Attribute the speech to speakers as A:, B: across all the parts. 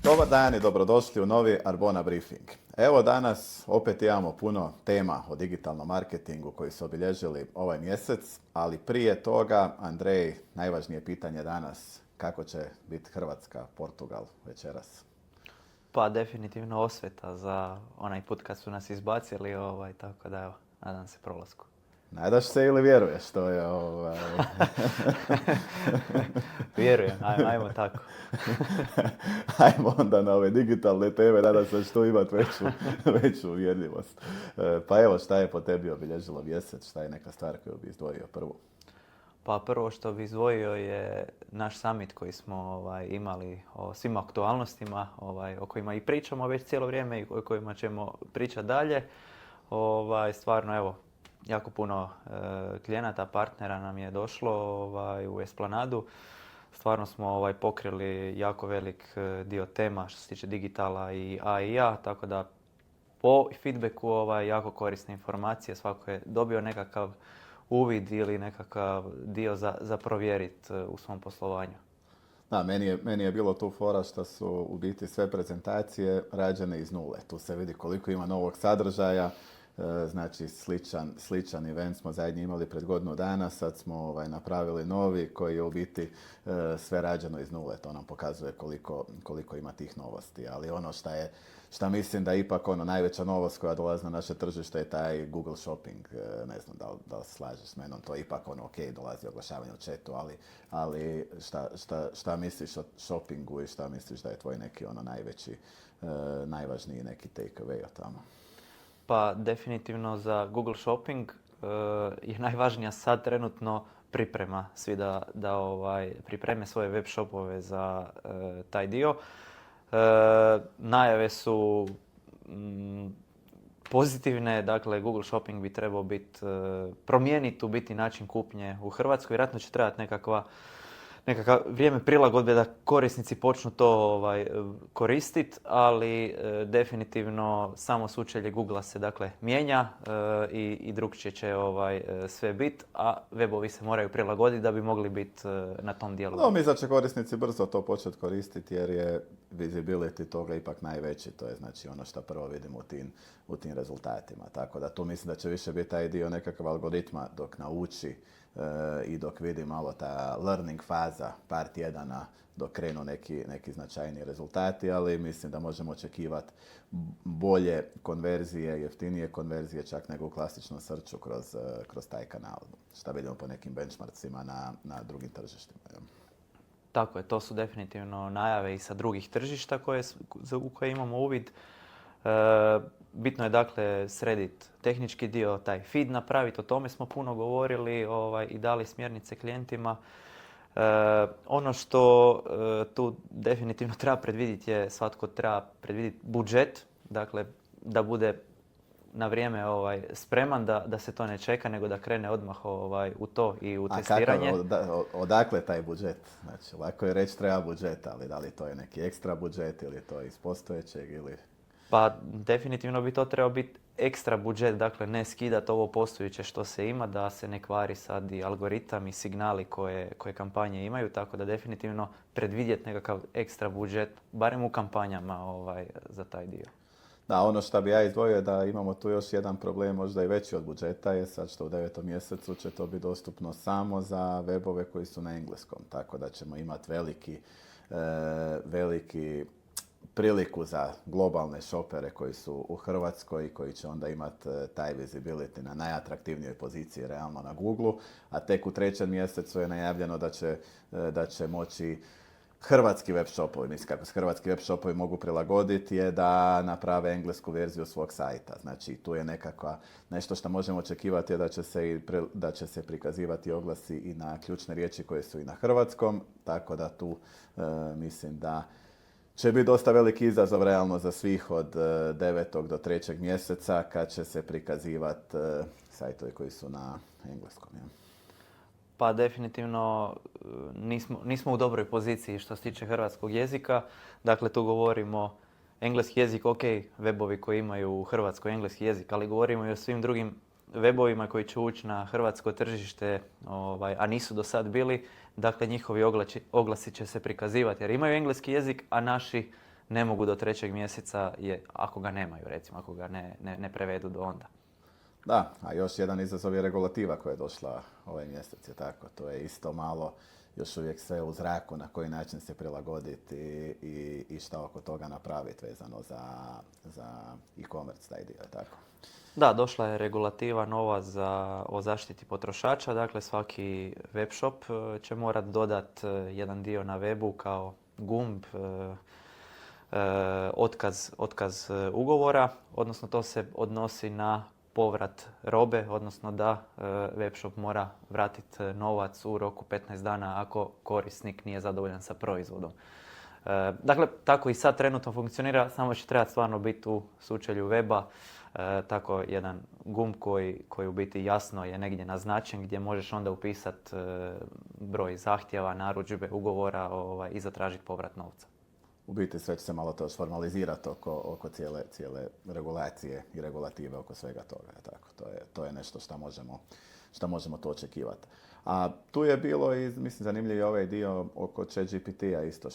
A: Dobar dan i dobrodošli u novi Arbona Briefing. Evo danas opet imamo puno tema o digitalnom marketingu koji su obilježili ovaj mjesec, ali prije toga, Andrej, najvažnije pitanje danas, kako će biti Hrvatska, Portugal večeras?
B: Pa definitivno osveta za onaj put kad su nas izbacili, tako da evo, nadam se prolasku.
A: Nadaš se ili vjeruješ? To je
B: Vjerujem, ajmo tako.
A: Ajmo onda na ove digitalne teme, nadam se što imati veću uvjerljivost. Pa evo, šta je po tebi obilježilo mjesec, šta je neka stvar koju bi izdvojio prvu?
B: Pa prvo što bi izdvojio je naš summit koji smo imali o svim aktualnostima, o kojima i pričamo već cijelo vrijeme i o kojima ćemo pričati dalje. Stvarno, evo, jako puno klijenata, partnera nam je došlo u Esplanadu. Stvarno smo pokrili jako velik dio tema što se tiče digitala i AI-a, tako da po feedbacku jako korisne informacije. Svako je dobio nekakav uvid ili nekakav dio za provjeriti u svom poslovanju.
A: Da, meni je bilo tu fora što su u biti sve prezentacije rađene iz nule. Tu se vidi koliko ima novog sadržaja. Znači sličan event smo zadnji imali pred godinu dana, sad smo napravili novi koji je u biti sve rađeno iz nule. To nam pokazuje koliko ima tih novosti. Ali ono šta mislim da ipak najveća novost koja dolazi na naše tržište je taj Google Shopping. Ne znam da li se slažeš s menom, to je ipak ok, dolazi oglašavanje u chatu, ali šta misliš o shoppingu i šta misliš da je tvoj neki najvažniji neki take-away od tamo?
B: Pa definitivno za Google Shopping je najvažnija sad trenutno priprema. Svi da pripreme svoje web shopove za taj dio. Najave su pozitivne, dakle Google Shopping bi trebao promijeniti u biti način kupnje u Hrvatskoj. Vjerojatno će trebati nekakva vrijeme prilagodbe da korisnici počnu to koristiti, ali definitivno samo sučelje Googlea se mijenja i drukčije će sve biti, a webovi se moraju prilagoditi da bi mogli biti na tom dijelu.
A: No, mislim da će korisnici brzo to početi koristiti jer je visibility toga ipak najveći. To je znači ono što prvo vidimo u tim rezultatima. Tako da tu mislim da će više biti taj dio nekakav algoritma dok nauči i dok vidi malo ta learning faza par tjedana dok krenu neki značajni rezultati, ali mislim da možemo očekivati bolje konverzije, jeftinije konverzije čak nego u klasičnom searchu kroz taj kanal. Šta vidimo po nekim benchmarksima na drugim tržištima.
B: Tako je, to su definitivno najave i sa drugih tržišta u koje imamo uvid. Bitno je dakle srediti tehnički dio, taj feed napraviti, o tome smo puno govorili i dali smjernice klijentima. Ono što tu definitivno treba predvidjeti je, svatko treba predvidjeti budžet, dakle da bude na vrijeme spreman, da se to ne čeka, nego da krene odmah u to i u testiranje.
A: Odakle taj budžet? Znači, lako je reći treba budžet, ali da li to je neki ekstra budžet ili to iz postojećeg ili...
B: Pa definitivno bi to trebao biti ekstra budžet, dakle ne skidati ovo postojeće što se ima, da se ne kvari sad i algoritam i signali koje kampanje imaju, tako da definitivno predvidjeti nekakav ekstra budžet, barem u kampanjama za taj dio.
A: Da, ono što bi ja izdvojio je da imamo tu još jedan problem, možda i veći od budžeta, je sad što u 9. mjesecu će to biti dostupno samo za webove koji su na engleskom, tako da ćemo imati veliki priliku za globalne shopere koji su u Hrvatskoj i koji će onda imati taj visibility na najatraktivnijoj poziciji realno na Google-u, a tek u 3. mjesecu je najavljeno da će moći hrvatski web shopovi, mislim kako se hrvatski web shopovi mogu prilagoditi je da naprave englesku verziju svog sajta. Znači tu je nešto što možemo očekivati je da će se prikazivati oglasi i na ključne riječi koje su i na hrvatskom, tako da tu mislim da će biti dosta veliki izazov realno za svih od 9. do 3. mjeseca kad će se prikazivati sajtovi koji su na engleskom. Ja.
B: Pa definitivno nismo u dobroj poziciji što se tiče hrvatskog jezika. Dakle, tu govorimo engleski jezik, ok, webovi koji imaju u Hrvatskoj engleski jezik, ali govorimo i o svim drugim webovima koji će ući na hrvatsko tržište, a nisu do sad bili. Dakle, njihovi oglasi će se prikazivati jer imaju engleski jezik, a naši ne mogu do 3. mjeseca ako ga nemaju, recimo, ako ga ne prevedu do onda.
A: Da, a još jedan izazov je regulativa koja je došla ovaj mjesec, je tako. To je isto malo još uvijek sve u zraku, na koji način se prilagoditi i šta oko toga napraviti vezano za e-commerce, taj dio, je tako.
B: Da, došla je regulativa nova o zaštiti potrošača, dakle svaki web shop će morati dodati jedan dio na webu kao gumb, otkaz ugovora, odnosno to se odnosi na povrat robe, odnosno da webshop mora vratiti novac u roku 15 dana ako korisnik nije zadovoljan sa proizvodom. Dakle, tako i sad trenutno funkcionira, samo će trebati stvarno biti u sučelju weba, tako jedan gumb koji u biti jasno je negdje naznačen, gdje možeš onda upisati broj zahtjeva, narudžbe, ugovora i zatražiti povrat novca.
A: U biti sve će se malo to formalizirati oko cijele regulacije i regulative oko svega toga. Tako. To je nešto što možemo to očekivati. A tu je bilo i, mislim, zanimljiv je ovaj dio oko ChatGPT-a isto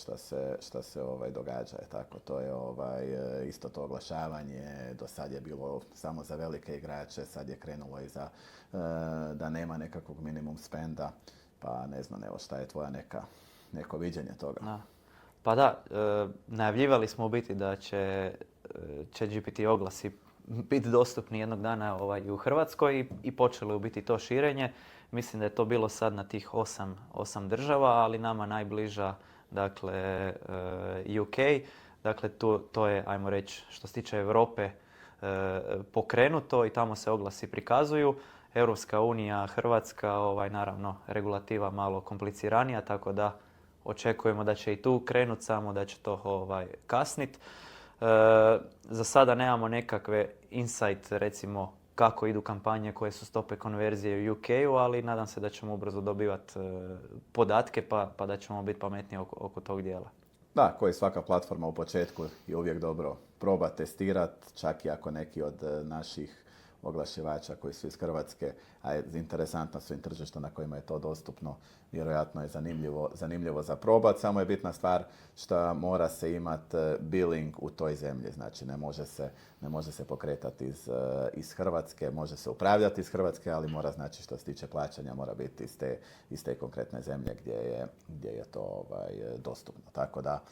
A: šta se događa. Tako. To je isto to oglašavanje. Do sad je bilo samo za velike igrače, sad je krenulo i za da nema nekakvog minimum spenda. Pa ne znam, evo šta je tvoja neko viđenje toga?
B: Da. Pa da, najavljivali smo u biti da će ChatGPT oglasi biti dostupni jednog dana i u Hrvatskoj i počelo je u biti to širenje. Mislim da je to bilo sad na tih 8 država, ali nama najbliža, dakle, UK. Dakle, to je, ajmo reći, što se tiče Europe, pokrenuto i tamo se oglasi prikazuju. Europska unija, Hrvatska, naravno, regulativa malo kompliciranija, tako da očekujemo da će i tu krenuti, samo da će to kasniti. Za sada nemamo nekakve insight, recimo, kako idu kampanje, koje su stope konverzije u UK-u, ali nadam se da ćemo ubrzo dobivati podatke pa da ćemo biti pametniji oko tog dijela.
A: Da, koji svaka platforma u početku je uvijek dobro proba testirati, čak i ako neki od naših oglašivača koji su iz Hrvatske, a interesantna su im tržišta na kojima je to dostupno, vjerojatno je zanimljivo za probat, samo je bitna stvar što mora se imati billing u toj zemlji, znači ne može se pokretati iz Hrvatske, može se upravljati iz Hrvatske, ali mora, znači, što se tiče plaćanja, mora biti iz te konkretne zemlje gdje je to dostupno, tako da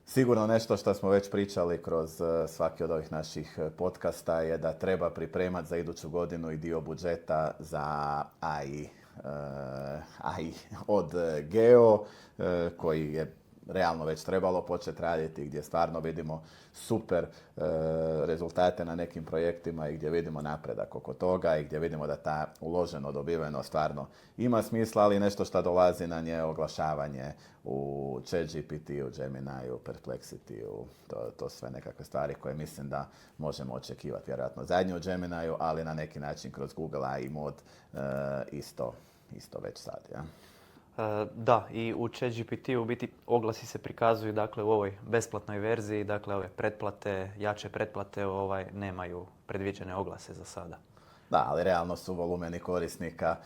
A: sigurno nešto što smo već pričali kroz svaki od ovih naših podcasta je da treba pripremati za iduću godinu i dio budžeta za AI od Geo, koji je realno već trebalo početi raditi, gdje stvarno vidimo super rezultate na nekim projektima i gdje vidimo napredak oko toga i gdje vidimo da ta uloženo dobiveno stvarno ima smisla, ali nešto što dolazi na nje, oglašavanje u ChatGPT, u Gemini, u Perplexity, to sve nekakve stvari koje mislim da možemo očekivati. Vjerojatno zadnje u Gemini, ali na neki način kroz Google AI mod isto već sad. Ja?
B: Da, i u ChatGPT-u u biti oglasi se prikazuju, dakle, u ovoj besplatnoj verziji, dakle ove pretplate, jače pretplate nemaju predviđene oglase za sada.
A: Da, ali realno su volumeni korisnika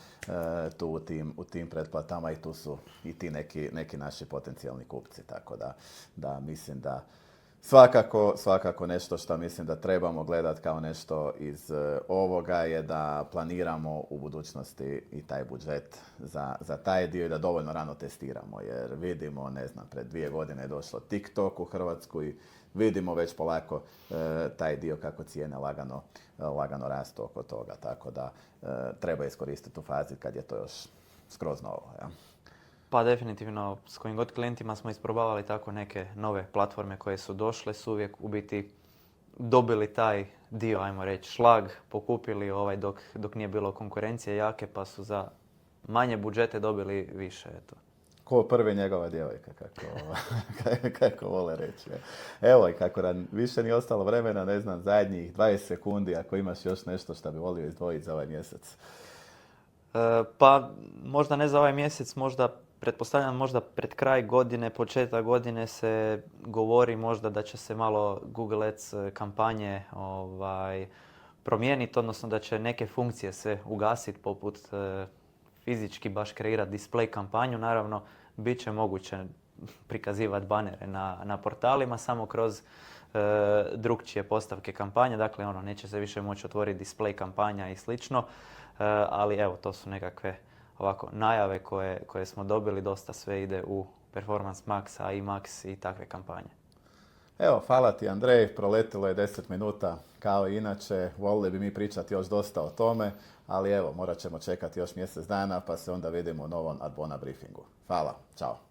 A: tu u tim pretplatama i tu su i ti neki naši potencijalni kupci, tako da mislim da svakako nešto što mislim da trebamo gledati kao nešto iz ovoga je da planiramo u budućnosti i taj budžet za taj dio i da dovoljno rano testiramo. Jer vidimo, ne znam, pred 2 godine je došlo TikTok u Hrvatsku i vidimo već polako taj dio kako cijene lagano rastu oko toga. Tako da treba iskoristiti tu fazi kad je to još skroz novo. Ja.
B: Pa definitivno, s kojim god klijentima smo isprobavali tako neke nove platforme koje su došle, su uvijek u biti dobili taj dio, ajmo reći, šlag, pokupili dok nije bilo konkurencije jake, pa su za manje budžete dobili više. Eto.
A: Ko prvi njegova djevojka, kako vole reći. Evo, i kako nam više nije ostalo vremena, ne znam, zadnjih 20 sekundi, ako imaš još nešto što bi volio izdvojiti za ovaj mjesec.
B: Pa možda ne za ovaj mjesec, pretpostavljam možda pred kraj godine, početak godine se govori možda da će se malo Google Ads kampanje promijeniti, odnosno da će neke funkcije se ugasiti poput fizički baš kreirati display kampanju. Naravno, bit će moguće prikazivati banere na portalima, samo kroz drukčije postavke kampanje. Dakle, neće se više moći otvoriti display kampanja i slično. Ali evo, to su nekakve ovako najave koje smo dobili. Dosta sve ide u Performance Max, AI Max i takve kampanje.
A: Evo, hvala ti Andrej, proletilo je 10 minuta kao i inače, volili bi mi pričati još dosta o tome, ali evo, morat ćemo čekati još mjesec dana pa se onda vidimo u novom Arbona briefingu. Hvala, čao.